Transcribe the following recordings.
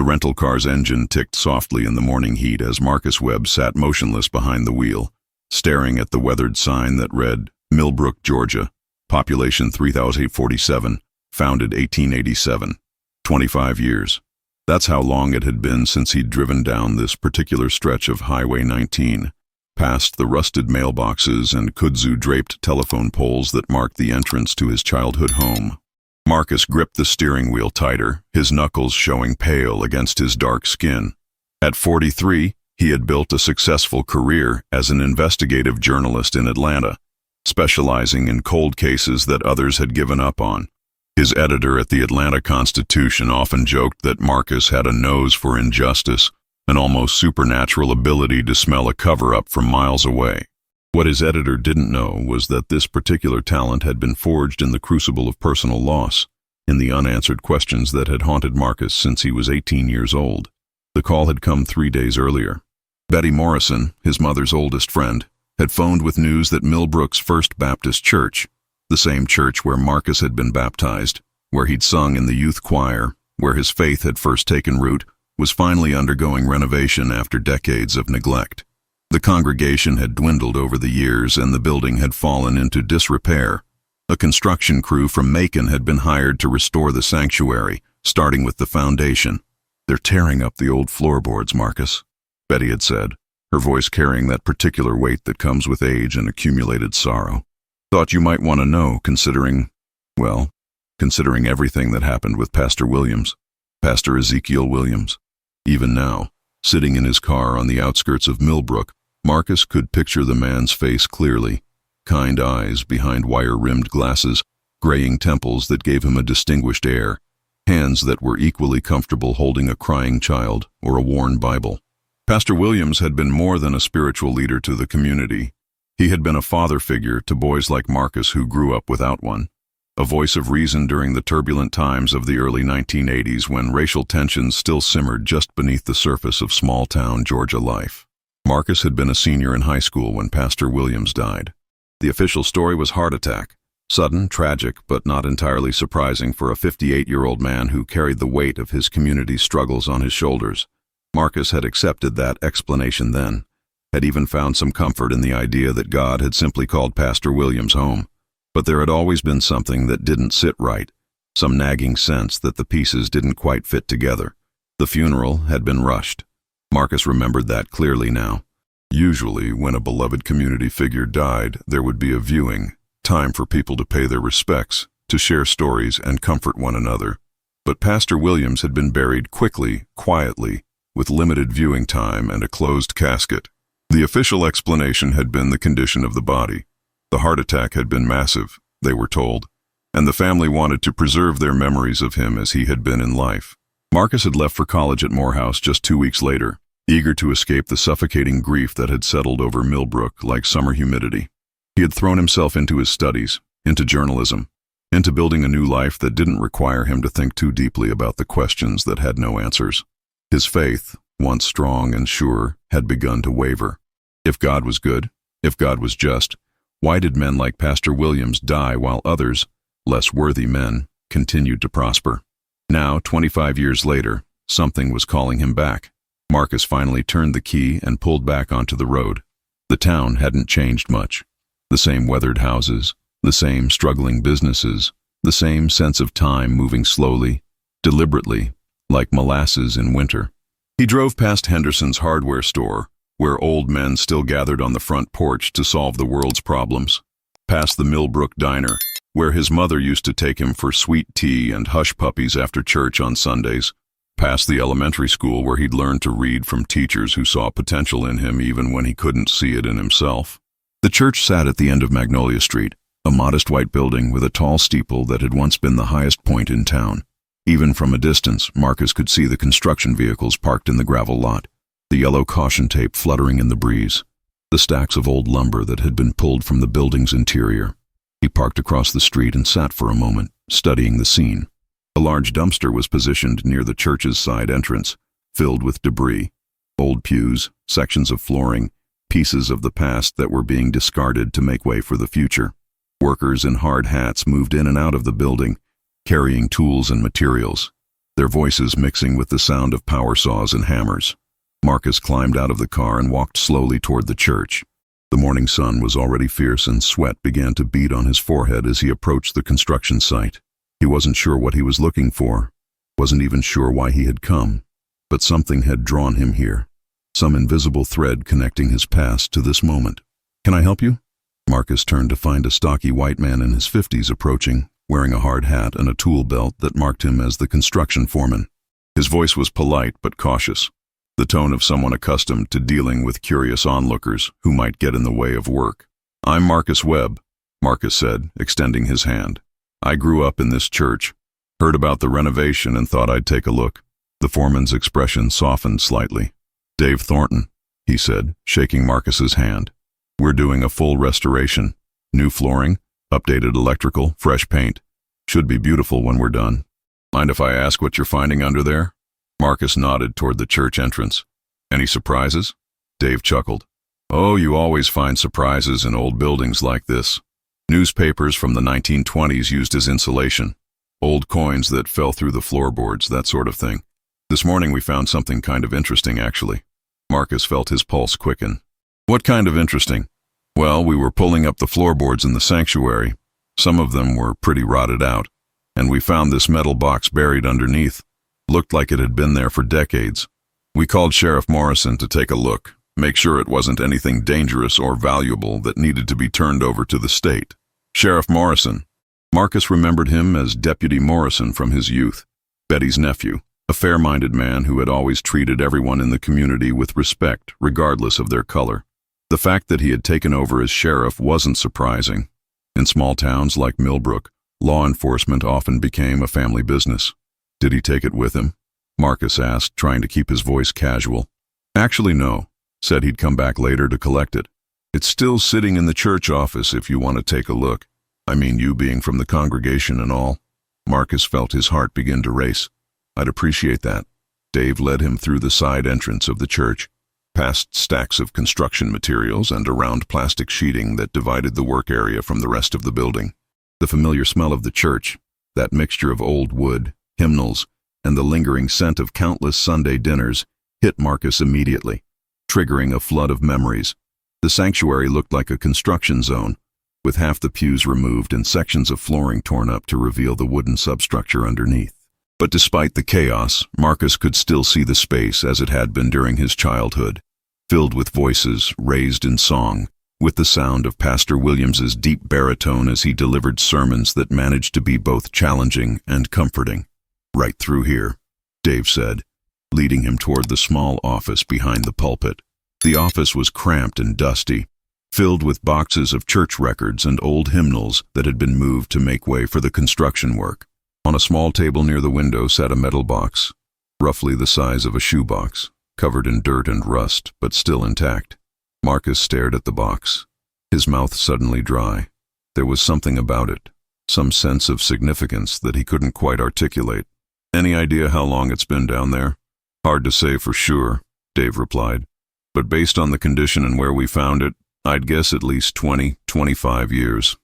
The rental car's engine ticked softly in the morning heat as Marcus Webb sat motionless behind the wheel, staring at the weathered sign that read, Millbrook, Georgia, population 3,847, founded 1887. 25 years. That's how long it had been since he'd driven down this particular stretch of Highway 19, past the rusted mailboxes and kudzu-draped telephone poles that marked the entrance to his childhood home. Marcus gripped the steering wheel tighter, his knuckles showing pale against his dark skin. At 43, he had built a successful career as an investigative journalist in Atlanta, specializing in cold cases that others had given up on. His editor at the Atlanta Constitution often joked that Marcus had a nose for injustice, an almost supernatural ability to smell a cover-up from miles away. What his editor didn't know was that this particular talent had been forged in the crucible of personal loss, in the unanswered questions that had haunted Marcus since he was 18 years old. The call had come 3 days earlier. Betty Morrison, his mother's oldest friend, had phoned with news that Millbrook's First Baptist Church, the same church where Marcus had been baptized, where he'd sung in the youth choir, where his faith had first taken root, was finally undergoing renovation after decades of neglect. The congregation had dwindled over the years and the building had fallen into disrepair. A construction crew from Macon had been hired to restore the sanctuary, starting with the foundation. "They're tearing up the old floorboards, Marcus," Betty had said, her voice carrying that particular weight that comes with age and accumulated sorrow. "Thought you might want to know, considering everything that happened with Pastor Williams, Pastor Ezekiel Williams." Even now, sitting in his car on the outskirts of Millbrook, Marcus could picture the man's face clearly, kind eyes behind wire-rimmed glasses, graying temples that gave him a distinguished air, hands that were equally comfortable holding a crying child or a worn Bible. Pastor Williams had been more than a spiritual leader to the community. He had been a father figure to boys like Marcus who grew up without one, a voice of reason during the turbulent times of the early 1980s when racial tensions still simmered just beneath the surface of small-town Georgia life. Marcus had been a senior in high school when Pastor Williams died. The official story was heart attack, sudden, tragic, but not entirely surprising for a 58-year-old man who carried the weight of his community's struggles on his shoulders. Marcus had accepted that explanation then, had even found some comfort in the idea that God had simply called Pastor Williams home. But there had always been something that didn't sit right, some nagging sense that the pieces didn't quite fit together. The funeral had been rushed. Marcus remembered that clearly now. Usually, when a beloved community figure died, there would be a viewing, time for people to pay their respects, to share stories and comfort one another. But Pastor Williams had been buried quickly, quietly, with limited viewing time and a closed casket. The official explanation had been the condition of the body. The heart attack had been massive, they were told, and the family wanted to preserve their memories of him as he had been in life. Marcus had left for college at Morehouse just 2 weeks later, eager to escape the suffocating grief that had settled over Millbrook like summer humidity. He had thrown himself into his studies, into journalism, into building a new life that didn't require him to think too deeply about the questions that had no answers. His faith, once strong and sure, had begun to waver. If God was good, if God was just, why did men like Pastor Williams die while others, less worthy men, continued to prosper? Now, 25 years later, something was calling him back. Marcus finally turned the key and pulled back onto the road. The town hadn't changed much. The same weathered houses, the same struggling businesses, the same sense of time moving slowly, deliberately, like molasses in winter. He drove past Henderson's hardware store, where old men still gathered on the front porch to solve the world's problems, past the Millbrook Diner, where his mother used to take him for sweet tea and hush puppies after church on Sundays, past the elementary school where he'd learned to read from teachers who saw potential in him even when he couldn't see it in himself. The church sat at the end of Magnolia Street, a modest white building with a tall steeple that had once been the highest point in town. Even from a distance, Marcus could see the construction vehicles parked in the gravel lot, the yellow caution tape fluttering in the breeze, the stacks of old lumber that had been pulled from the building's interior. He parked across the street and sat for a moment, studying the scene. A large dumpster was positioned near the church's side entrance, filled with debris, old pews, sections of flooring, pieces of the past that were being discarded to make way for the future. Workers in hard hats moved in and out of the building, carrying tools and materials. their voices mixing with the sound of power saws and hammers. Marcus climbed out of the car and walked slowly toward the church. The morning sun was already fierce and sweat began to bead on his forehead as he approached the construction site. He wasn't sure what he was looking for, wasn't even sure why he had come, but something had drawn him here, some invisible thread connecting his past to this moment. "Can I help you?" Marcus turned to find a stocky white man in his 50s approaching, wearing a hard hat and a tool belt that marked him as the construction foreman. His voice was polite but cautious, the tone of someone accustomed to dealing with curious onlookers who might get in the way of work. "I'm Marcus Webb," Marcus said, extending his hand. "I grew up in this church, heard about the renovation and thought I'd take a look." The foreman's expression softened slightly. "Dave Thornton," he said, shaking Marcus's hand. "We're doing a full restoration. New flooring, updated electrical, fresh paint. Should be beautiful when we're done. Mind if I ask what you're finding under there?" Marcus nodded toward the church entrance. "Any surprises?" Dave chuckled. "Oh, you always find surprises in old buildings like this. Newspapers from the 1920s used as insulation. Old coins that fell through the floorboards, that sort of thing. This morning we found something kind of interesting, actually." Marcus felt his pulse quicken. "What kind of interesting?" "Well, we were pulling up the floorboards in the sanctuary. Some of them were pretty rotted out, and we found this metal box buried underneath. Looked like it had been there for decades. We called Sheriff Morrison to take a look, make sure it wasn't anything dangerous or valuable that needed to be turned over to the state." Sheriff Morrison. Marcus remembered him as Deputy Morrison from his youth, Betty's nephew, a fair-minded man who had always treated everyone in the community with respect, regardless of their color. The fact that he had taken over as sheriff wasn't surprising. In small towns like Millbrook, law enforcement often became a family business. "Did he take it with him?" Marcus asked, trying to keep his voice casual. "Actually, no. Said he'd come back later to collect it. It's still sitting in the church office if you want to take a look. I mean, you being from the congregation and all." Marcus felt his heart begin to race. "I'd appreciate that." Dave led him through the side entrance of the church, past stacks of construction materials and around plastic sheeting that divided the work area from the rest of the building. The familiar smell of the church, that mixture of old wood, hymnals, and the lingering scent of countless Sunday dinners, hit Marcus immediately, triggering a flood of memories. The sanctuary looked like a construction zone, with half the pews removed and sections of flooring torn up to reveal the wooden substructure underneath. But despite the chaos, Marcus could still see the space as it had been during his childhood, filled with voices raised in song, with the sound of Pastor Williams's deep baritone as he delivered sermons that managed to be both challenging and comforting. "Right through here," Dave said, leading him toward the small office behind the pulpit. The office was cramped and dusty, filled with boxes of church records and old hymnals that had been moved to make way for the construction work. On a small table near the window sat a metal box, roughly the size of a shoebox, covered in dirt and rust, but still intact. Marcus stared at the box, his mouth suddenly dry. There was something about it, some sense of significance that he couldn't quite articulate. "Any idea how long it's been down there?" "Hard to say for sure," Dave replied. "But based on the condition and where we found it, I'd guess at least 20, 25 years.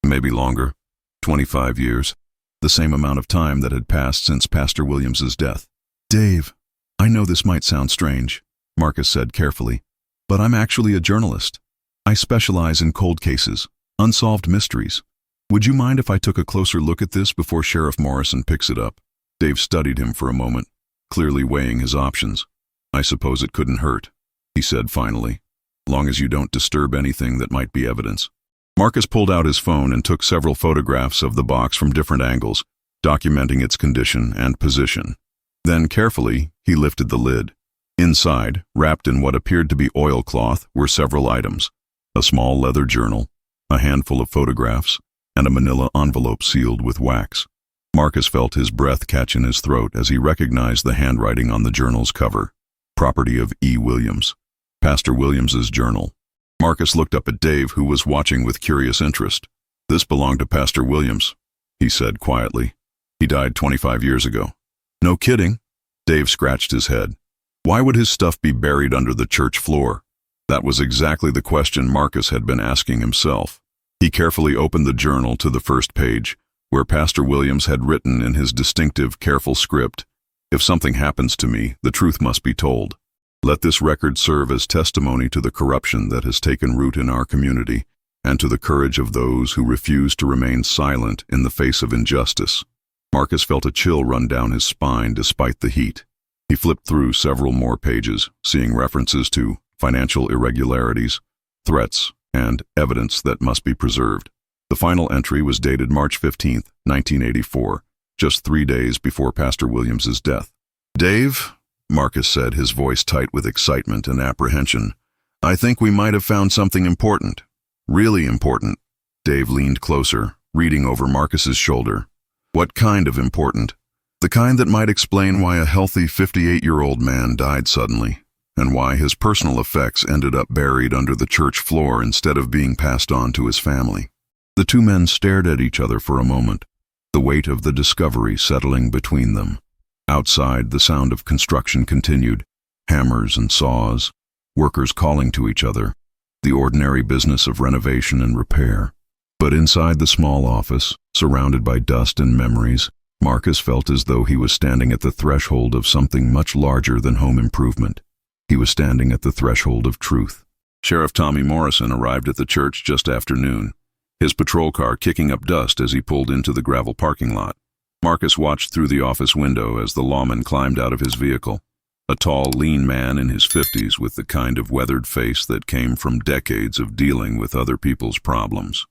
Maybe longer. 25 years. The same amount of time that had passed since Pastor Williams's death." "Dave, I know this might sound strange," Marcus said carefully, "but I'm actually a journalist. I specialize in cold cases, unsolved mysteries. Would you mind if I took a closer look at this before Sheriff Morrison picks it up?" Dave studied him for a moment, clearly weighing his options. "I suppose it couldn't hurt," he said finally, "long as you don't disturb anything that might be evidence." Marcus pulled out his phone and took several photographs of the box from different angles, documenting its condition and position. Then, carefully, he lifted the lid. Inside, wrapped in what appeared to be oilcloth, were several items: a small leather journal, a handful of photographs, and a manila envelope sealed with wax. Marcus felt his breath catch in his throat as he recognized the handwriting on the journal's cover. Property of E. Williams. Pastor Williams's journal. Marcus looked up at Dave, who was watching with curious interest. "This belonged to Pastor Williams," he said quietly. "He died 25 years ago." "No kidding?" Dave scratched his head. Why would his stuff be buried under the church floor? That was exactly the question Marcus had been asking himself. He carefully opened the journal to the first page, where Pastor Williams had written in his distinctive, careful script, If something happens to me, the truth must be told. Let this record serve as testimony to the corruption that has taken root in our community and to the courage of those who refuse to remain silent in the face of injustice. Marcus felt a chill run down his spine despite the heat. He flipped through several more pages, seeing references to financial irregularities, threats, and evidence that must be preserved. The final entry was dated March 15, 1984, just 3 days before Pastor Williams's death. "Dave," Marcus said, his voice tight with excitement and apprehension, "I think we might have found something important. Really important." Dave leaned closer, reading over Marcus's shoulder. "What kind of important?" "The kind that might explain why a healthy 58-year-old man died suddenly, and why his personal effects ended up buried under the church floor instead of being passed on to his family." The two men stared at each other for a moment, the weight of the discovery settling between them. Outside, the sound of construction continued, hammers and saws, workers calling to each other, the ordinary business of renovation and repair. But inside the small office, surrounded by dust and memories, Marcus felt as though he was standing at the threshold of something much larger than home improvement. He was standing at the threshold of truth. Sheriff Tommy Morrison arrived at the church just after noon, his patrol car kicking up dust as he pulled into the gravel parking lot. Marcus watched through the office window as the lawman climbed out of his vehicle, a tall, lean man in his 50s with the kind of weathered face that came from decades of dealing with other people's problems.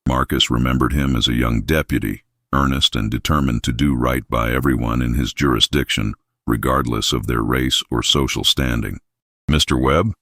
Marcus remembered him as a young deputy, earnest and determined to do right by everyone in his jurisdiction, regardless of their race or social standing. "Mr. Webb?"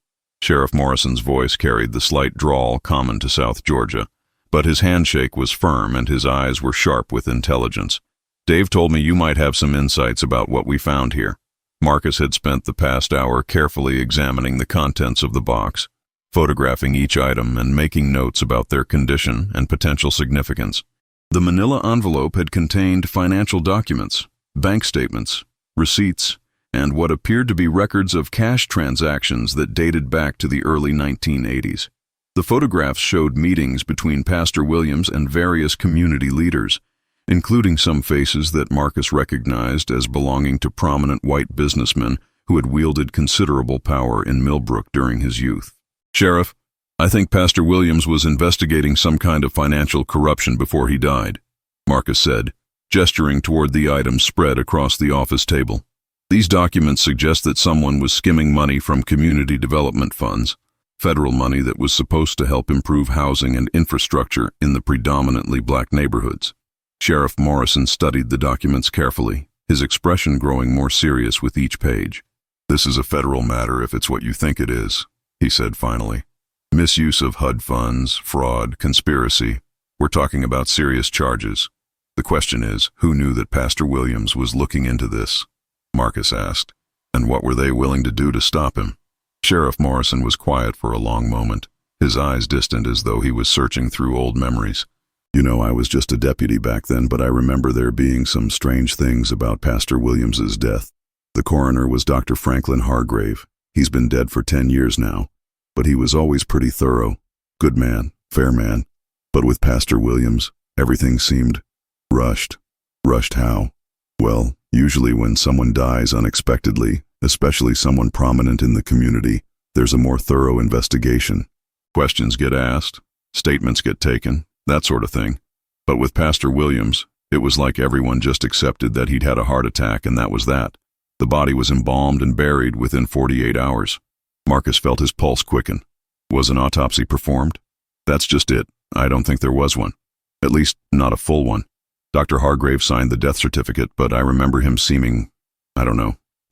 Sheriff Morrison's voice carried the slight drawl common to South Georgia, but his handshake was firm and his eyes were sharp with intelligence. "Dave told me you might have some insights about what we found here." Marcus had spent the past hour carefully examining the contents of the box, photographing each item and making notes about their condition and potential significance. The manila envelope had contained financial documents, bank statements, receipts, and what appeared to be records of cash transactions that dated back to the early 1980s. The photographs showed meetings between Pastor Williams and various community leaders, including some faces that Marcus recognized as belonging to prominent white businessmen who had wielded considerable power in Millbrook during his youth. "Sheriff, I think Pastor Williams was investigating some kind of financial corruption before he died," Marcus said, gesturing toward the items spread across the office table. "These documents suggest that someone was skimming money from community development funds, federal money that was supposed to help improve housing and infrastructure in the predominantly black neighborhoods." Sheriff Morrison studied the documents carefully, his expression growing more serious with each page. "This is a federal matter if it's what you think it is," he said finally. "Misuse of HUD funds, fraud, conspiracy. We're talking about serious charges. The question is, who knew that Pastor Williams was looking into this?" Marcus asked. "And what were they willing to do to stop him?" Sheriff Morrison was quiet for a long moment, his eyes distant as though he was searching through old memories. "You know, I was just a deputy back then, but I remember there being some strange things about Pastor Williams's death. The coroner was Dr. Franklin Hargrave. He's been dead for 10 years now, but he was always pretty thorough. Good man, fair man. But with Pastor Williams, everything seemed rushed. Rushed how? Well, usually when someone dies unexpectedly, especially someone prominent in the community, there's a more thorough investigation. Questions get asked, statements get taken, that sort of thing. But with Pastor Williams, it was like everyone just accepted that he'd had a heart attack and that was that. The body was embalmed and buried within 48 hours. Marcus felt his pulse quicken. Was an autopsy performed? That's just it. I don't think there was one. At least, not a full one. Dr. Hargrave signed the death certificate, but I remember him seeming,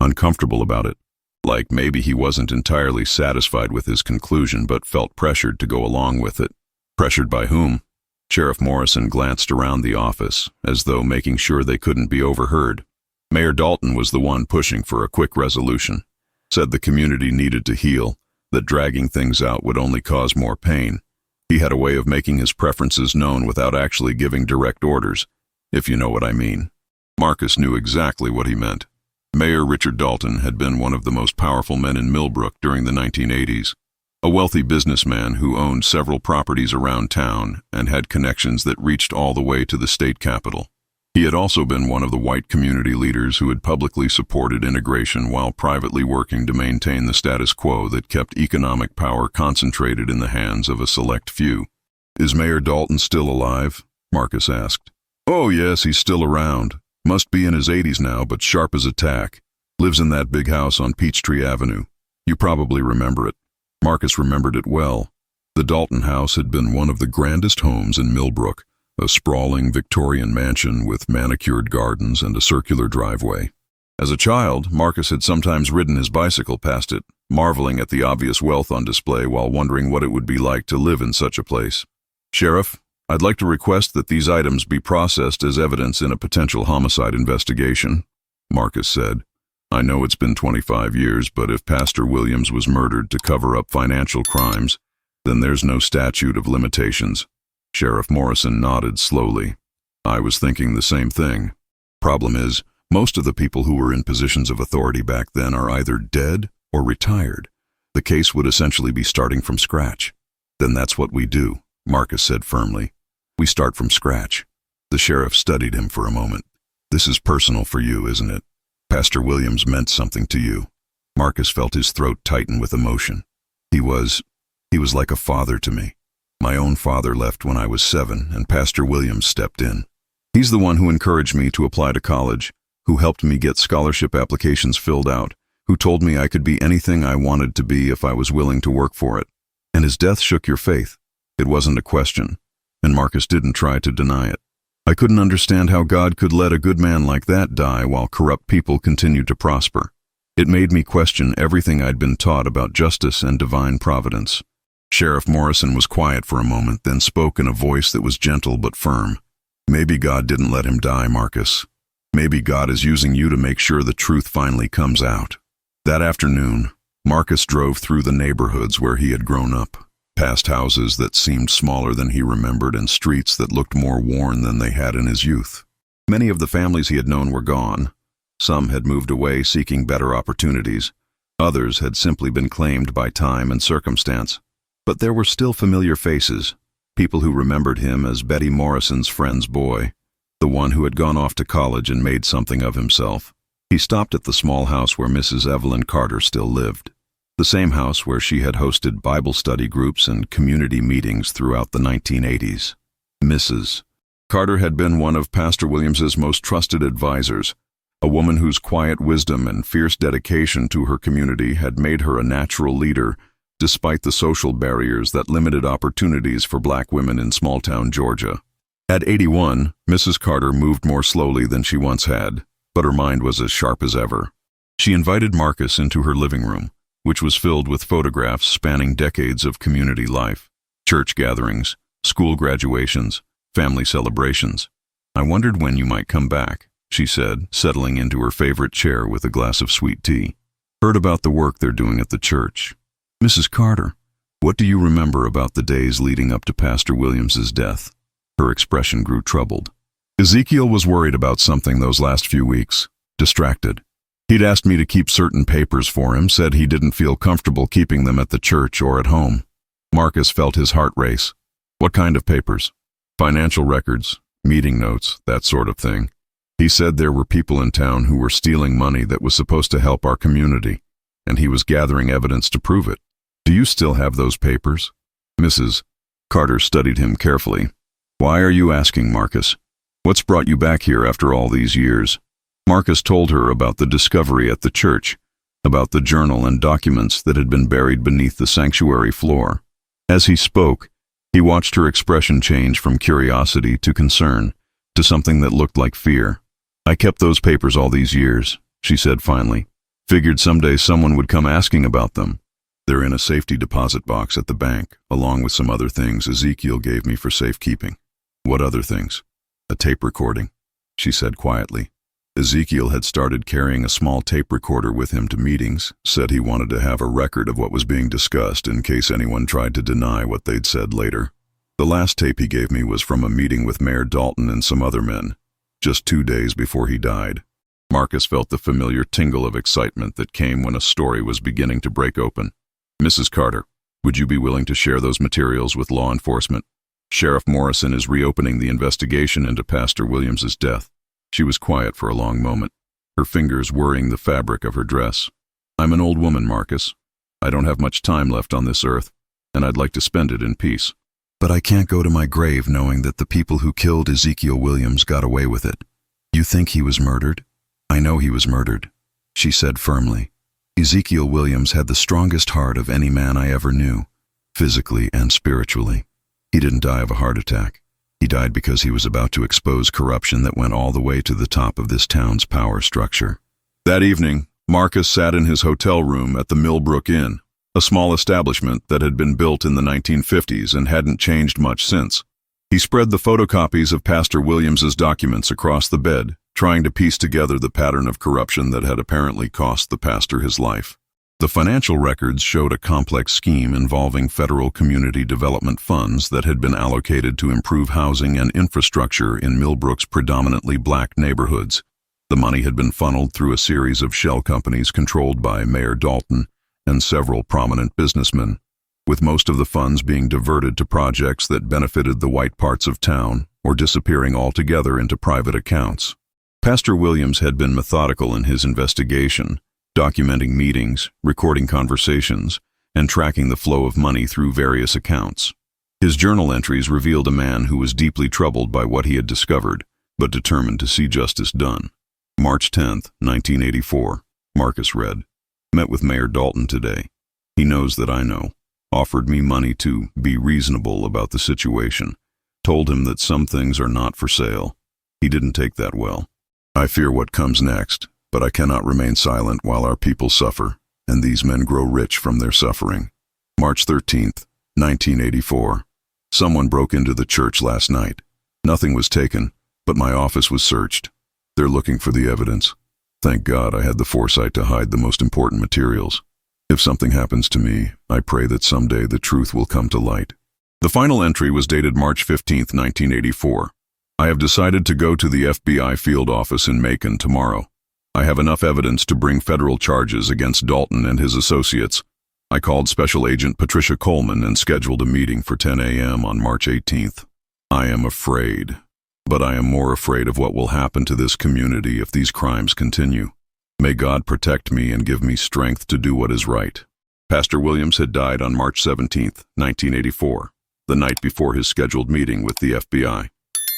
uncomfortable about it. Like maybe he wasn't entirely satisfied with his conclusion, but felt pressured to go along with it. Pressured by whom? Sheriff Morrison glanced around the office, as though making sure they couldn't be overheard. Mayor Dalton was the one pushing for a quick resolution. Said the community needed to heal, that dragging things out would only cause more pain. He had a way of making his preferences known without actually giving direct orders, if you know what I mean. Marcus knew exactly what he meant. Mayor Richard Dalton had been one of the most powerful men in Millbrook during the 1980s. A wealthy businessman who owned several properties around town and had connections that reached all the way to the state capitol. He had also been one of the white community leaders who had publicly supported integration while privately working to maintain the status quo that kept economic power concentrated in the hands of a select few. "Is Mayor Dalton still alive?" Marcus asked. "Oh yes, he's still around. Must be in his 80s now, but sharp as a tack. Lives in that big house on Peachtree Avenue. You probably remember it." Marcus remembered it well. The Dalton house had been one of the grandest homes in Millbrook, a sprawling Victorian mansion with manicured gardens and a circular driveway. As a child, Marcus had sometimes ridden his bicycle past it, marveling at the obvious wealth on display while wondering what it would be like to live in such a place. "Sheriff, I'd like to request that these items be processed as evidence in a potential homicide investigation," Marcus said. "I know it's been 25 years, but if Pastor Williams was murdered to cover up financial crimes, then there's no statute of limitations." Sheriff Morrison nodded slowly. "I was thinking the same thing. Problem is, most of the people who were in positions of authority back then are either dead or retired. The case would essentially be starting from scratch." "Then that's what we do," Marcus said firmly. "We start from scratch." The sheriff studied him for a moment. "This is personal for you, isn't it? Pastor Williams meant something to you." Marcus felt his throat tighten with emotion. He was like a father to me. My own father left when I was 7, and Pastor Williams stepped in. He's the one who encouraged me to apply to college, who helped me get scholarship applications filled out, who told me I could be anything I wanted to be if I was willing to work for it. And his death shook your faith. It wasn't a question, and Marcus didn't try to deny it. I couldn't understand how God could let a good man like that die while corrupt people continued to prosper. It made me question everything I'd been taught about justice and divine providence. Sheriff Morrison was quiet for a moment, then spoke in a voice that was gentle but firm. "Maybe God didn't let him die, Marcus. Maybe God is using you to make sure the truth finally comes out." That afternoon, Marcus drove through the neighborhoods where he had grown up, past houses that seemed smaller than he remembered and streets that looked more worn than they had in his youth. Many of the families he had known were gone. Some had moved away seeking better opportunities. Others had simply been claimed by time and circumstance. But there were still familiar faces, people who remembered him as Betty Morrison's friend's boy, the one who had gone off to college and made something of himself. He stopped at the small house where Mrs. Evelyn Carter still lived, the same house where she had hosted Bible study groups and community meetings throughout the 1980s. Mrs. Carter had been one of Pastor Williams's most trusted advisors, a woman whose quiet wisdom and fierce dedication to her community had made her a natural leader despite the social barriers that limited opportunities for black women in small-town Georgia. At 81, Mrs. Carter moved more slowly than she once had, but her mind was as sharp as ever. She invited Marcus into her living room, which was filled with photographs spanning decades of community life, church gatherings, school graduations, family celebrations. "I wondered when you might come back," she said, settling into her favorite chair with a glass of sweet tea. "Heard about the work they're doing at the church." "Mrs. Carter, what do you remember about the days leading up to Pastor Williams's death?" Her expression grew troubled. "Ezekiel was worried about something those last few weeks, distracted. He'd asked me to keep certain papers for him, said he didn't feel comfortable keeping them at the church or at home." Marcus felt his heart race. "What kind of papers?" "Financial records, meeting notes, that sort of thing. He said there were people in town who were stealing money that was supposed to help our community, and he was gathering evidence to prove it. Do you still have those papers?" Mrs. Carter studied him carefully. "Why are you asking, Marcus? What's brought you back here after all these years?" Marcus told her about the discovery at the church, about the journal and documents that had been buried beneath the sanctuary floor. As he spoke, he watched her expression change from curiosity to concern, to something that looked like fear. "I kept those papers all these years," she said finally. "Figured someday someone would come asking about them. They're in a safety deposit box at the bank, along with some other things Ezekiel gave me for safekeeping." "What other things?" "A tape recording," she said quietly. Ezekiel had started carrying a small tape recorder with him to meetings, said he wanted to have a record of what was being discussed in case anyone tried to deny what they'd said later. "The last tape he gave me was from a meeting with Mayor Dalton and some other men, just 2 days before he died." Marcus felt the familiar tingle of excitement that came when a story was beginning to break open. "Mrs. Carter, would you be willing to share those materials with law enforcement? Sheriff Morrison is reopening the investigation into Pastor Williams's death." She was quiet for a long moment, her fingers worrying the fabric of her dress. "I'm an old woman, Marcus. I don't have much time left on this earth, and I'd like to spend it in peace. But I can't go to my grave knowing that the people who killed Ezekiel Williams got away with it." "You think he was murdered?" "I know he was murdered," she said firmly. "Ezekiel Williams had the strongest heart of any man I ever knew, physically and spiritually. He didn't die of a heart attack. He died because he was about to expose corruption that went all the way to the top of this town's power structure." That evening, Marcus sat in his hotel room at the Millbrook Inn, a small establishment that had been built in the 1950s and hadn't changed much since. He spread the photocopies of Pastor Williams's documents across the bed, trying to piece together the pattern of corruption that had apparently cost the pastor his life. The financial records showed a complex scheme involving federal community development funds that had been allocated to improve housing and infrastructure in Millbrook's predominantly black neighborhoods. The money had been funneled through a series of shell companies controlled by Mayor Dalton and several prominent businessmen, with most of the funds being diverted to projects that benefited the white parts of town or disappearing altogether into private accounts. Pastor Williams had been methodical in his investigation, documenting meetings, recording conversations, and tracking the flow of money through various accounts. His journal entries revealed a man who was deeply troubled by what he had discovered, but determined to see justice done. March 10, 1984, Marcus read, "Met with Mayor Dalton today. He knows that I know. Offered me money to be reasonable about the situation. Told him that some things are not for sale. He didn't take that well. I fear what comes next, but I cannot remain silent while our people suffer, and these men grow rich from their suffering." March 13, 1984. "Someone broke into the church last night. Nothing was taken, but my office was searched. They're looking for the evidence. Thank God I had the foresight to hide the most important materials. If something happens to me, I pray that someday the truth will come to light." The final entry was dated March 15, 1984. "I have decided to go to the FBI field office in Macon tomorrow. I have enough evidence to bring federal charges against Dalton and his associates. I called Special Agent Patricia Coleman and scheduled a meeting for 10 a.m. on March 18th. I am afraid, but I am more afraid of what will happen to this community if these crimes continue. May God protect me and give me strength to do what is right." Pastor Williams had died on March 17, 1984, the night before his scheduled meeting with the FBI.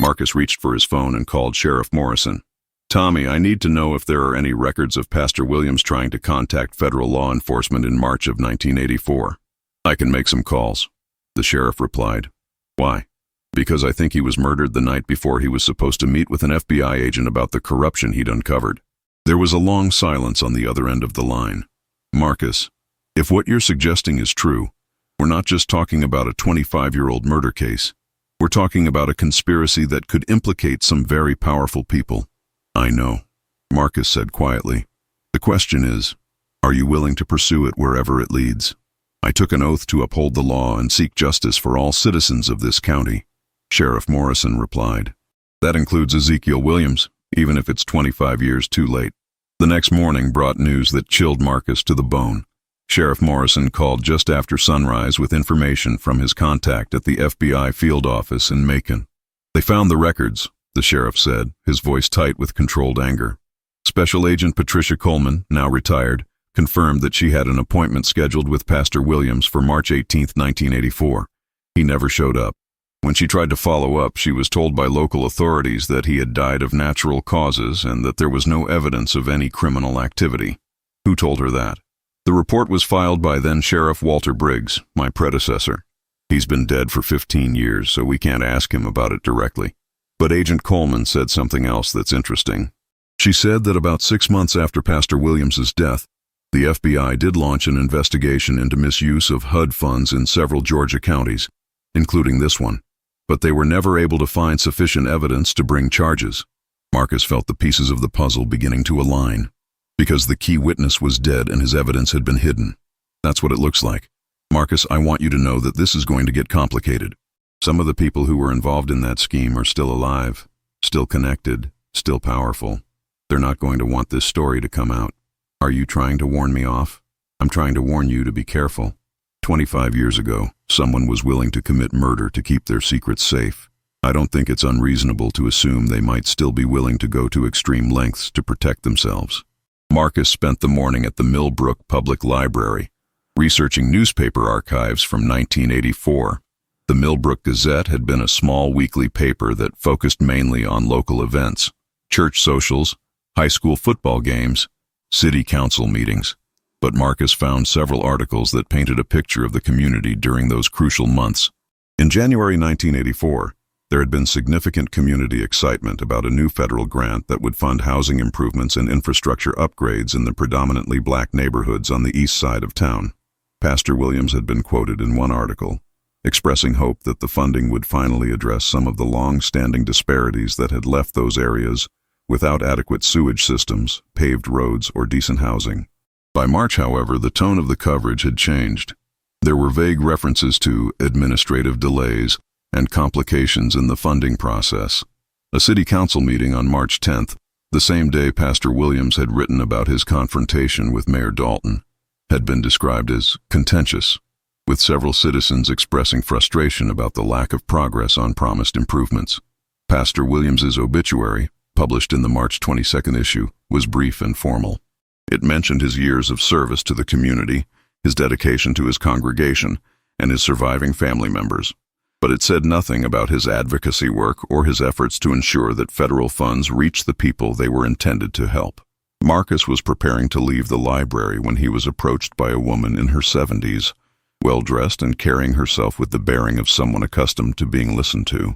Marcus reached for his phone and called Sheriff Morrison. "Tommy, I need to know if there are any records of Pastor Williams trying to contact federal law enforcement in March of 1984. "I can make some calls," the sheriff replied. "Why?" "Because I think he was murdered the night before he was supposed to meet with an FBI agent about the corruption he'd uncovered." There was a long silence on the other end of the line. "Marcus, if what you're suggesting is true, we're not just talking about a 25-year-old murder case. We're talking about a conspiracy that could implicate some very powerful people." "I know," Marcus said quietly. "The question is, are you willing to pursue it wherever it leads?" "I took an oath to uphold the law and seek justice for all citizens of this county," Sheriff Morrison replied. "That includes Ezekiel Williams, even if it's 25 years too late." The next morning brought news that chilled Marcus to the bone. Sheriff Morrison called just after sunrise with information from his contact at the FBI field office in Macon. "They found the records," the sheriff said, his voice tight with controlled anger. Special Agent Patricia Coleman, now retired, confirmed that she had an appointment scheduled with Pastor Williams for March 18, 1984. He never showed up. When she tried to follow up, she was told by local authorities that he had died of natural causes and that there was no evidence of any criminal activity. Who told her that? The report was filed by then-Sheriff Walter Briggs, my predecessor. He's been dead for 15 years, so we can't ask him about it directly. But Agent Coleman said something else that's interesting. She said that about 6 months after Pastor Williams's death, the FBI did launch an investigation into misuse of HUD funds in several Georgia counties, including this one. But they were never able to find sufficient evidence to bring charges. Marcus felt the pieces of the puzzle beginning to align, because the key witness was dead and his evidence had been hidden. That's what it looks like. Marcus, I want you to know that this is going to get complicated. Some of the people who were involved in that scheme are still alive, still connected, still powerful. They're not going to want this story to come out. Are you trying to warn me off? I'm trying to warn you to be careful. 25 years ago, someone was willing to commit murder to keep their secrets safe. I don't think it's unreasonable to assume they might still be willing to go to extreme lengths to protect themselves. Marcus spent the morning at the Millbrook Public Library, researching newspaper archives from 1984. The Millbrook Gazette had been a small weekly paper that focused mainly on local events, church socials, high school football games, city council meetings. But Marcus found several articles that painted a picture of the community during those crucial months. In January 1984, there had been significant community excitement about a new federal grant that would fund housing improvements and infrastructure upgrades in the predominantly black neighborhoods on the east side of town. Pastor Williams had been quoted in one article, expressing hope that the funding would finally address some of the long-standing disparities that had left those areas without adequate sewage systems, paved roads, or decent housing. By March, however, the tone of the coverage had changed. There were vague references to administrative delays and complications in the funding process. A city council meeting on March 10th, the same day Pastor Williams had written about his confrontation with Mayor Dalton, had been described as contentious, with several citizens expressing frustration about the lack of progress on promised improvements. Pastor Williams's obituary, published in the March 22nd issue, was brief and formal. It mentioned his years of service to the community, his dedication to his congregation, and his surviving family members. But it said nothing about his advocacy work or his efforts to ensure that federal funds reached the people they were intended to help. Marcus was preparing to leave the library when he was approached by a woman in her 70s, well-dressed and carrying herself with the bearing of someone accustomed to being listened to.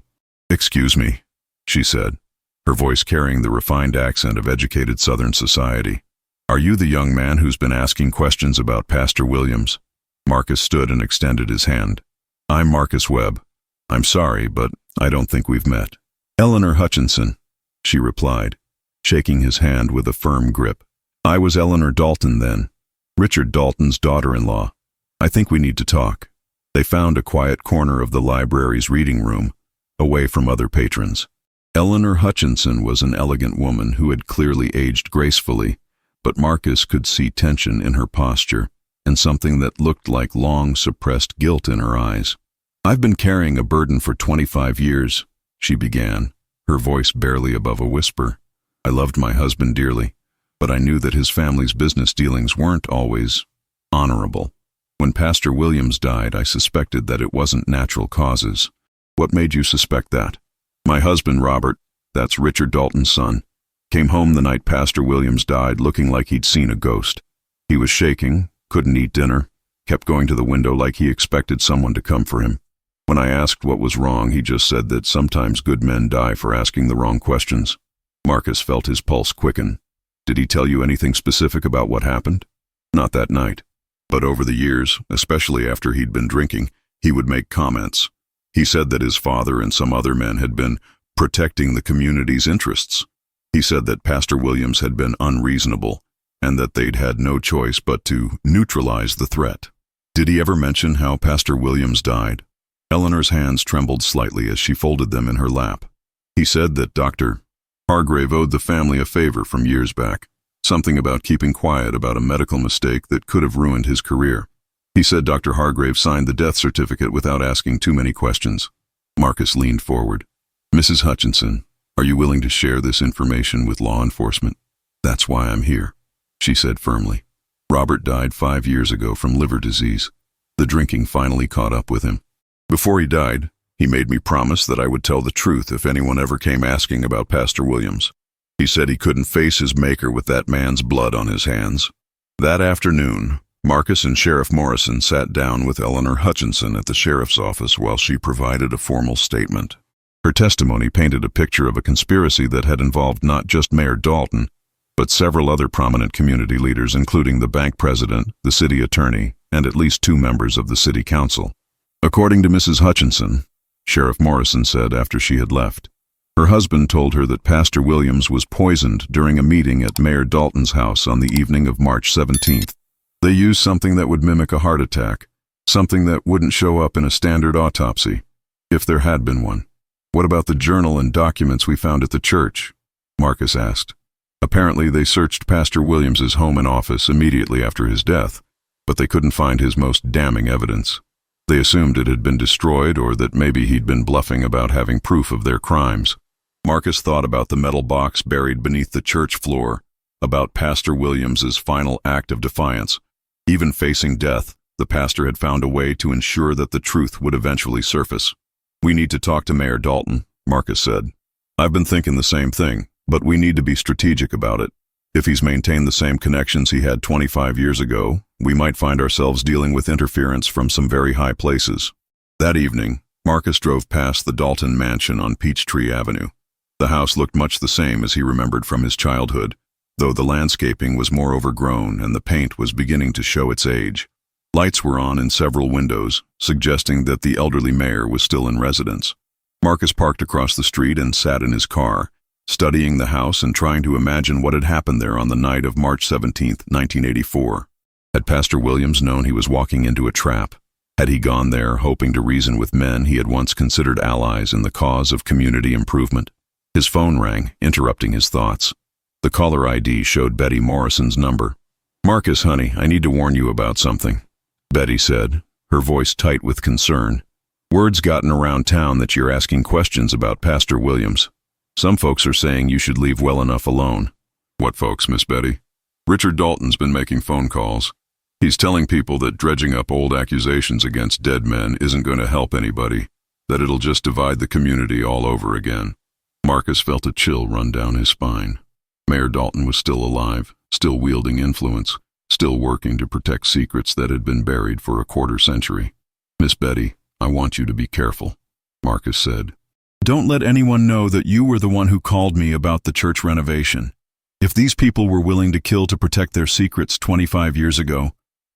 "Excuse me," she said, her voice carrying the refined accent of educated Southern society. "Are you the young man who's been asking questions about Pastor Williams?" Marcus stood and extended his hand. "I'm Marcus Webb. I'm sorry, but I don't think we've met." "Eleanor Hutchinson," she replied, shaking his hand with a firm grip. "I was Eleanor Dalton then, Richard Dalton's daughter-in-law. I think we need to talk." They found a quiet corner of the library's reading room, away from other patrons. Eleanor Hutchinson was an elegant woman who had clearly aged gracefully, but Marcus could see tension in her posture and something that looked like long suppressed guilt in her eyes. "I've been carrying a burden for 25 years, she began, her voice barely above a whisper. "I loved my husband dearly, but I knew that his family's business dealings weren't always honorable. When Pastor Williams died, I suspected that it wasn't natural causes." "What made you suspect that?" "My husband, Robert, that's Richard Dalton's son, came home the night Pastor Williams died looking like he'd seen a ghost. He was shaking, couldn't eat dinner, kept going to the window like he expected someone to come for him. When I asked what was wrong, he just said that sometimes good men die for asking the wrong questions." Marcus felt his pulse quicken. "Did he tell you anything specific about what happened?" "Not that night. But over the years, especially after he'd been drinking, he would make comments. He said that his father and some other men had been protecting the community's interests. He said that Pastor Williams had been unreasonable, and that they'd had no choice but to neutralize the threat." "Did he ever mention how Pastor Williams died?" Eleanor's hands trembled slightly as she folded them in her lap. "He said that Dr. Hargrave owed the family a favor from years back, something about keeping quiet about a medical mistake that could have ruined his career. He said Dr. Hargrave signed the death certificate without asking too many questions." Marcus leaned forward. "Mrs. Hutchinson, are you willing to share this information with law enforcement?" "That's why I'm here," she said firmly. "Robert died 5 years ago from liver disease. The drinking finally caught up with him. Before he died, he made me promise that I would tell the truth if anyone ever came asking about Pastor Williams. He said he couldn't face his maker with that man's blood on his hands." That afternoon, Marcus and Sheriff Morrison sat down with Eleanor Hutchinson at the sheriff's office while she provided a formal statement. Her testimony painted a picture of a conspiracy that had involved not just Mayor Dalton, but several other prominent community leaders, including the bank president, the city attorney, and at least 2 members of the city council. According to Mrs. Hutchinson, Sheriff Morrison said after she had left, her husband told her that Pastor Williams was poisoned during a meeting at Mayor Dalton's house on the evening of March 17th. They used something that would mimic a heart attack, something that wouldn't show up in a standard autopsy, if there had been one. "What about the journal and documents we found at the church?" Marcus asked. Apparently they searched Pastor Williams's home and office immediately after his death, but they couldn't find his most damning evidence. They assumed it had been destroyed or that maybe he'd been bluffing about having proof of their crimes. Marcus thought about the metal box buried beneath the church floor, about Pastor Williams's final act of defiance. Even facing death, the pastor had found a way to ensure that the truth would eventually surface. "We need to talk to Mayor Dalton," Marcus said. "I've been thinking the same thing, but we need to be strategic about it. If he's maintained the same connections he had 25 years ago, we might find ourselves dealing with interference from some very high places." That evening, Marcus drove past the Dalton mansion on Peachtree Avenue. The house looked much the same as he remembered from his childhood, though the landscaping was more overgrown and the paint was beginning to show its age. Lights were on in several windows, suggesting that the elderly mayor was still in residence. Marcus parked across the street and sat in his car, studying the house and trying to imagine what had happened there on the night of March 17, 1984. Had Pastor Williams known he was walking into a trap? Had he gone there hoping to reason with men he had once considered allies in the cause of community improvement? His phone rang, interrupting his thoughts. The caller ID showed Betty Morrison's number. "Marcus, honey, I need to warn you about something," Betty said, her voice tight with concern. "Word's gotten around town that you're asking questions about Pastor Williams. Some folks are saying you should leave well enough alone." "What folks, Miss Betty?" "Richard Dalton's been making phone calls. He's telling people that dredging up old accusations against dead men isn't going to help anybody, that it'll just divide the community all over again." Marcus felt a chill run down his spine. Mayor Dalton was still alive, still wielding influence, still working to protect secrets that had been buried for a quarter-century. "Miss Betty, I want you to be careful," Marcus said. "Don't let anyone know that you were the one who called me about the church renovation. If these people were willing to kill to protect their secrets 25 years ago,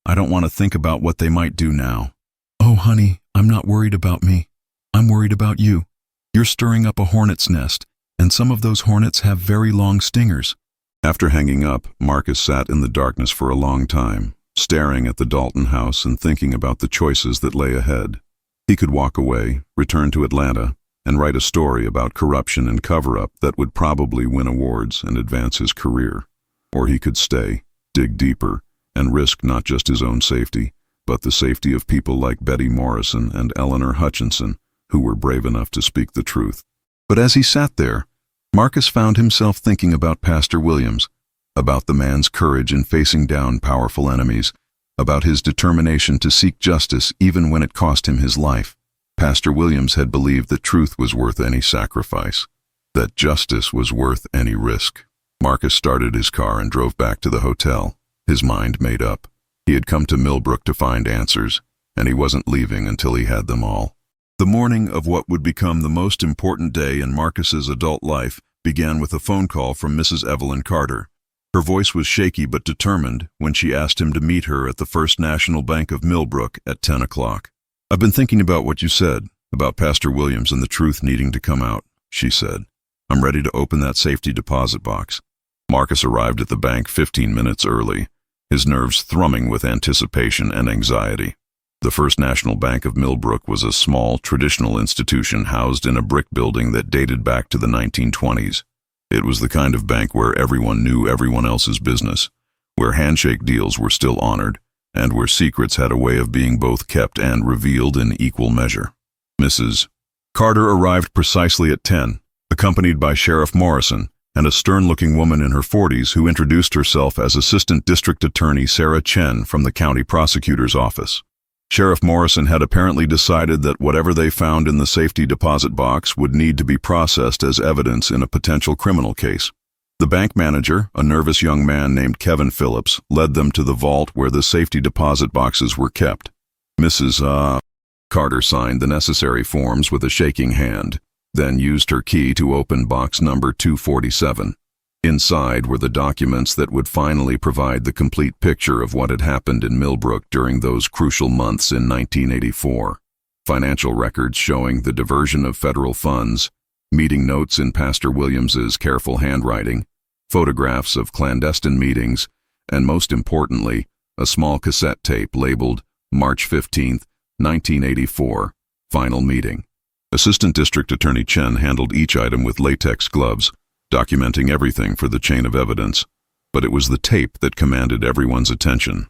I don't want to think about what they might do now." "Oh, honey, I'm not worried about me. I'm worried about you. You're stirring up a hornet's nest, and some of those hornets have very long stingers." After hanging up, Marcus sat in the darkness for a long time, staring at the Dalton house and thinking about the choices that lay ahead. He could walk away, return to Atlanta, and write a story about corruption and cover-up that would probably win awards and advance his career. Or he could stay, dig deeper, and risk not just his own safety, but the safety of people like Betty Morrison and Eleanor Hutchinson, who were brave enough to speak the truth. But as he sat there, Marcus found himself thinking about Pastor Williams, about the man's courage in facing down powerful enemies, about his determination to seek justice even when it cost him his life. Pastor Williams had believed that truth was worth any sacrifice, that justice was worth any risk. Marcus started his car and drove back to the hotel, his mind made up. He had come to Millbrook to find answers, and he wasn't leaving until he had them all. The morning of what would become the most important day in Marcus's adult life began with a phone call from Mrs. Evelyn Carter. Her voice was shaky but determined when she asked him to meet her at the First National Bank of Millbrook at 10 o'clock. "I've been thinking about what you said, about Pastor Williams and the truth needing to come out," she said. "I'm ready to open that safety deposit box." Marcus arrived at the bank 15 minutes early, his nerves thrumming with anticipation and anxiety. The First National Bank of Millbrook was a small, traditional institution housed in a brick building that dated back to the 1920s. It was the kind of bank where everyone knew everyone else's business, where handshake deals were still honored, and where secrets had a way of being both kept and revealed in equal measure. Mrs. Carter arrived precisely at 10, accompanied by Sheriff Morrison and a stern-looking woman in her 40s who introduced herself as Assistant District Attorney Sarah Chen from the County Prosecutor's Office. Sheriff Morrison had apparently decided that whatever they found in the safety deposit box would need to be processed as evidence in a potential criminal case. The bank manager, a nervous young man named Kevin Phillips, led them to the vault where the safety deposit boxes were kept. Mrs. Carter signed the necessary forms with a shaking hand, then used her key to open box number 247. Inside were the documents that would finally provide the complete picture of what had happened in Millbrook during those crucial months in 1984. Financial records showing the diversion of federal funds, meeting notes in Pastor Williams's careful handwriting, photographs of clandestine meetings, and most importantly, a small cassette tape labeled March 15, 1984, Final Meeting. Assistant District Attorney Chen handled each item with latex gloves, documenting everything for the chain of evidence, but it was the tape that commanded everyone's attention.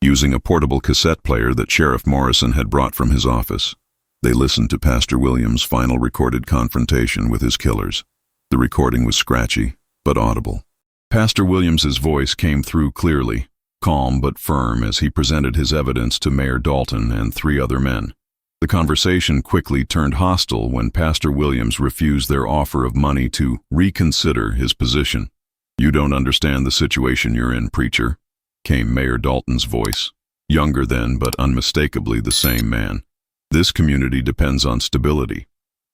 using a portable cassette player that Sheriff Morrison had brought from his office. They listened to Pastor Williams' final recorded confrontation with his killers. The recording was scratchy, but audible. Pastor Williams's voice came through clearly, calm but firm as he presented his evidence to Mayor Dalton and 3 other men. The conversation quickly turned hostile when Pastor Williams refused their offer of money to reconsider his position. "You don't understand the situation you're in, preacher," came Mayor Dalton's voice, younger then but unmistakably the same man. "This community depends on stability.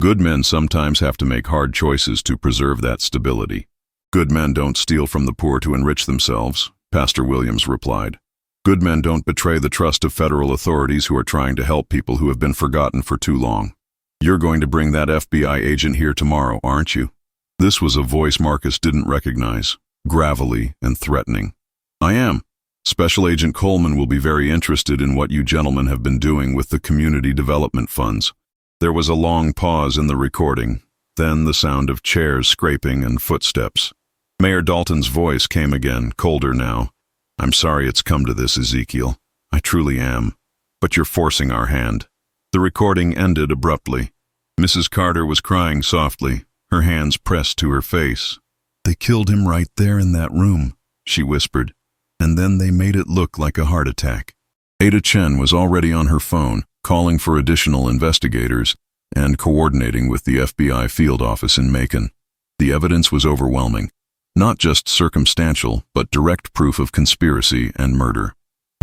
Good men sometimes have to make hard choices to preserve that stability. Good men don't steal from the poor to enrich themselves," Pastor Williams replied. "Good men don't betray the trust of federal authorities who are trying to help people who have been forgotten for too long. You're going to bring that FBI agent here tomorrow, aren't you?" This was a voice Marcus didn't recognize, gravelly and threatening. "I am. Special Agent Coleman will be very interested in what you gentlemen have been doing with the community development funds." There was a long pause in the recording, then the sound of chairs scraping and footsteps. Mayor Dalton's voice came again, colder now. "I'm sorry it's come to this, Ezekiel. I truly am. But you're forcing our hand." The recording ended abruptly. Mrs. Carter was crying softly, her hands pressed to her face. "They killed him right there in that room," she whispered, "and then they made it look like a heart attack." Ada Chen was already on her phone, calling for additional investigators and coordinating with the FBI field office in Macon. The evidence was overwhelming. Not just circumstantial, but direct proof of conspiracy and murder.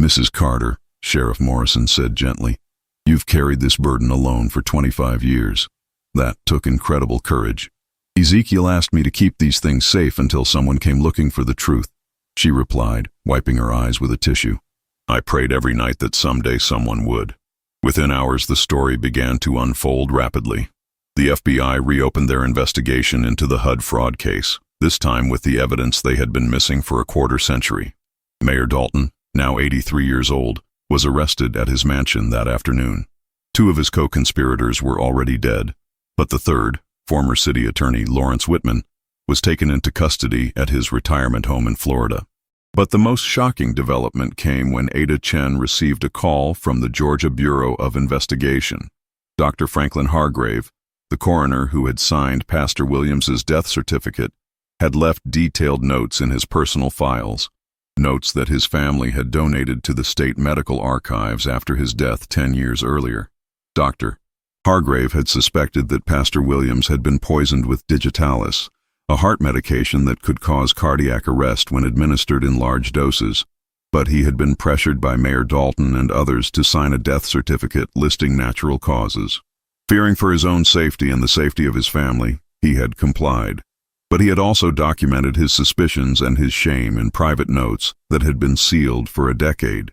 "Mrs. Carter," Sheriff Morrison said gently, "you've carried this burden alone for 25 years. That took incredible courage. Ezekiel asked me to keep these things safe until someone came looking for the truth," she replied, wiping her eyes with a tissue. "I prayed every night that someday someone would." Within hours, the story began to unfold rapidly. The FBI reopened their investigation into the HUD fraud case, this time with the evidence they had been missing for a quarter century. Mayor Dalton, now 83 years old, was arrested at his mansion that afternoon. 2 of his co-conspirators were already dead, but the third, former city attorney Lawrence Whitman, was taken into custody at his retirement home in Florida. But the most shocking development came when Ada Chen received a call from the Georgia Bureau of Investigation. Dr. Franklin Hargrave, the coroner who had signed Pastor Williams's death certificate, had left detailed notes in his personal files, notes that his family had donated to the state medical archives after his death 10 years earlier. Dr. Hargrave had suspected that Pastor Williams had been poisoned with digitalis, a heart medication that could cause cardiac arrest when administered in large doses, but he had been pressured by Mayor Dalton and others to sign a death certificate listing natural causes. Fearing for his own safety and the safety of his family, he had complied. But he had also documented his suspicions and his shame in private notes that had been sealed for a decade.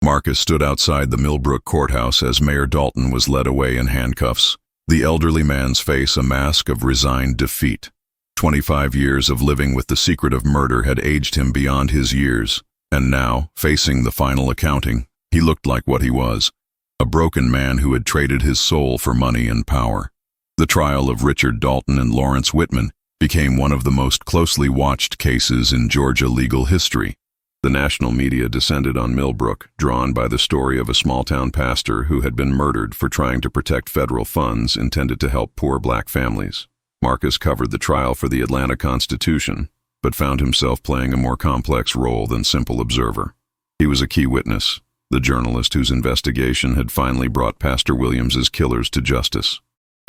Marcus stood outside the Millbrook courthouse as Mayor Dalton was led away in handcuffs, the elderly man's face a mask of resigned defeat. 25 years of living with the secret of murder had aged him beyond his years, and now, facing the final accounting, he looked like what he was, a broken man who had traded his soul for money and power. The trial of Richard Dalton and Lawrence Whitman became one of the most closely watched cases in Georgia legal history. The national media descended on Millbrook, drawn by the story of a small-town pastor who had been murdered for trying to protect federal funds intended to help poor black families. Marcus covered the trial for the Atlanta Constitution, but found himself playing a more complex role than simple observer. He was a key witness, the journalist whose investigation had finally brought Pastor Williams's killers to justice.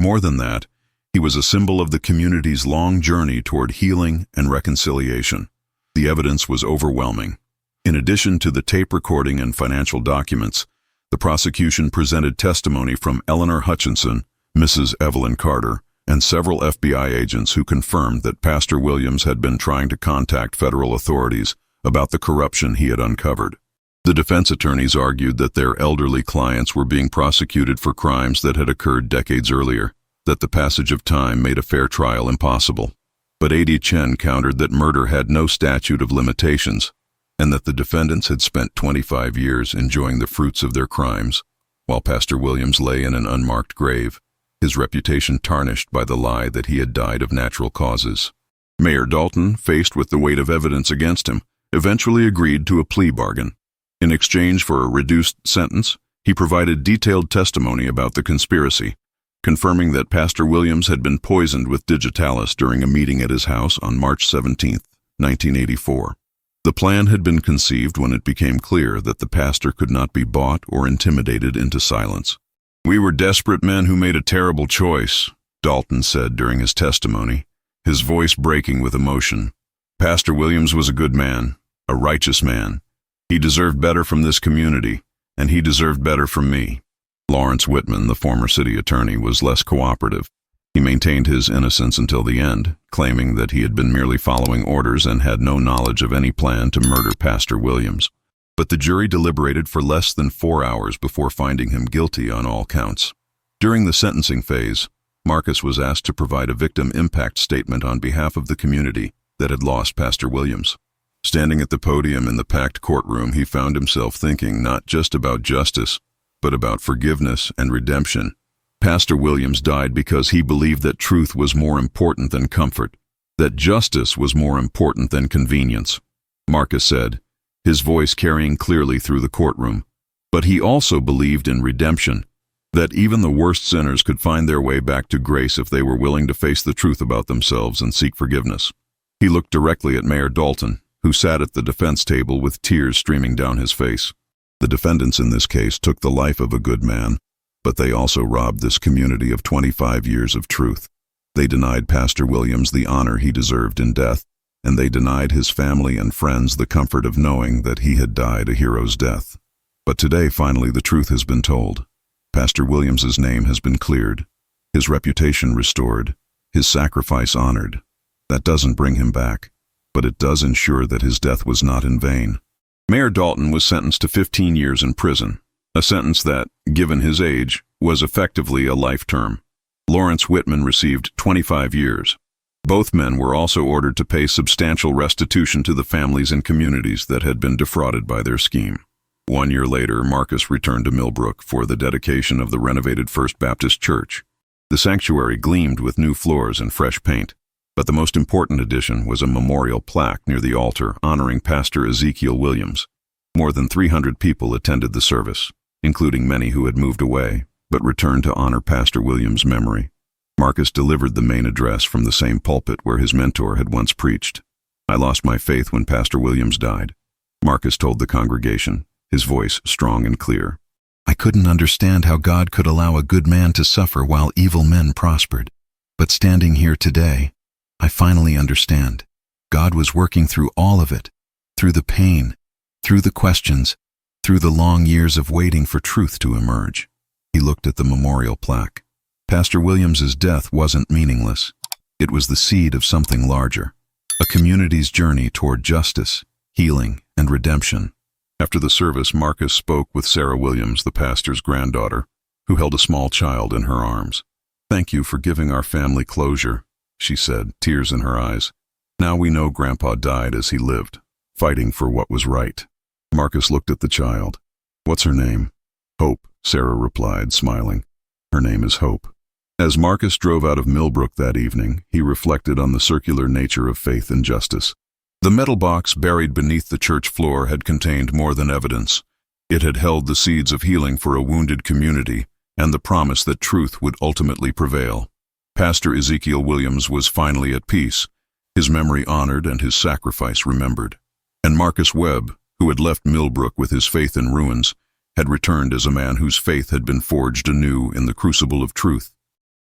More than that, he was a symbol of the community's long journey toward healing and reconciliation. The evidence was overwhelming. In addition to the tape recording and financial documents, the prosecution presented testimony from Eleanor Hutchinson, Mrs. Evelyn Carter, and several FBI agents who confirmed that Pastor Williams had been trying to contact federal authorities about the corruption he had uncovered. The defense attorneys argued that their elderly clients were being prosecuted for crimes that had occurred decades earlier, that the passage of time made a fair trial impossible. But Ada Chen countered that murder had no statute of limitations, and that the defendants had spent 25 years enjoying the fruits of their crimes, while Pastor Williams lay in an unmarked grave, his reputation tarnished by the lie that he had died of natural causes. Mayor Dalton, faced with the weight of evidence against him, eventually agreed to a plea bargain. In exchange for a reduced sentence, he provided detailed testimony about the conspiracy, confirming that Pastor Williams had been poisoned with digitalis during a meeting at his house on March 17, 1984. The plan had been conceived when it became clear that the pastor could not be bought or intimidated into silence. "We were desperate men who made a terrible choice," Dalton said during his testimony, his voice breaking with emotion. "Pastor Williams was a good man, a righteous man. He deserved better from this community, and he deserved better from me." Lawrence Whitman, the former city attorney, was less cooperative. He maintained his innocence until the end, claiming that he had been merely following orders and had no knowledge of any plan to murder Pastor Williams. But the jury deliberated for less than 4 hours before finding him guilty on all counts. During the sentencing phase, Marcus was asked to provide a victim impact statement on behalf of the community that had lost Pastor Williams. Standing at the podium in the packed courtroom, he found himself thinking not just about justice, but about forgiveness and redemption. Pastor Williams died because he believed that truth was more important than comfort, that justice was more important than convenience. Marcus said, his voice carrying clearly through the courtroom. But he also believed in redemption, that even the worst sinners could find their way back to grace if they were willing to face the truth about themselves and seek forgiveness. He looked directly at Mayor Dalton, who sat at the defense table with tears streaming down his face. The defendants in this case took the life of a good man, but they also robbed this community of 25 years of truth. They denied Pastor Williams the honor he deserved in death, and they denied his family and friends the comfort of knowing that he had died a hero's death. But today, finally, the truth has been told. Pastor Williams's name has been cleared, his reputation restored, his sacrifice honored. That doesn't bring him back, but it does ensure that his death was not in vain. Mayor Dalton was sentenced to 15 years in prison, a sentence that, given his age, was effectively a life term. Lawrence Whitman received 25 years. Both men were also ordered to pay substantial restitution to the families and communities that had been defrauded by their scheme. 1 year later, Marcus returned to Millbrook for the dedication of the renovated First Baptist Church. The sanctuary gleamed with new floors and fresh paint. But the most important addition was a memorial plaque near the altar honoring Pastor Ezekiel Williams. More than 300 people attended the service, including many who had moved away, but returned to honor Pastor Williams' memory. Marcus delivered the main address from the same pulpit where his mentor had once preached. "I lost my faith when Pastor Williams died," Marcus told the congregation, his voice strong and clear. "I couldn't understand how God could allow a good man to suffer while evil men prospered. But standing here today, I finally understand. God was working through all of it, through the pain, through the questions, through the long years of waiting for truth to emerge." He looked at the memorial plaque. Pastor Williams's death wasn't meaningless. It was the seed of something larger, a community's journey toward justice, healing, and redemption. After the service, Marcus spoke with Sarah Williams, the pastor's granddaughter, who held a small child in her arms. "Thank you for giving our family closure," she said, tears in her eyes. "Now we know Grandpa died as he lived, fighting for what was right." Marcus looked at the child. "What's her name?" "Hope," Sarah replied, smiling. "Her name is Hope." As Marcus drove out of Millbrook that evening, he reflected on the circular nature of faith and justice. The metal box buried beneath the church floor had contained more than evidence. It had held the seeds of healing for a wounded community and the promise that truth would ultimately prevail. Pastor Ezekiel Williams was finally at peace, his memory honored and his sacrifice remembered. And Marcus Webb, who had left Millbrook with his faith in ruins, had returned as a man whose faith had been forged anew in the crucible of truth.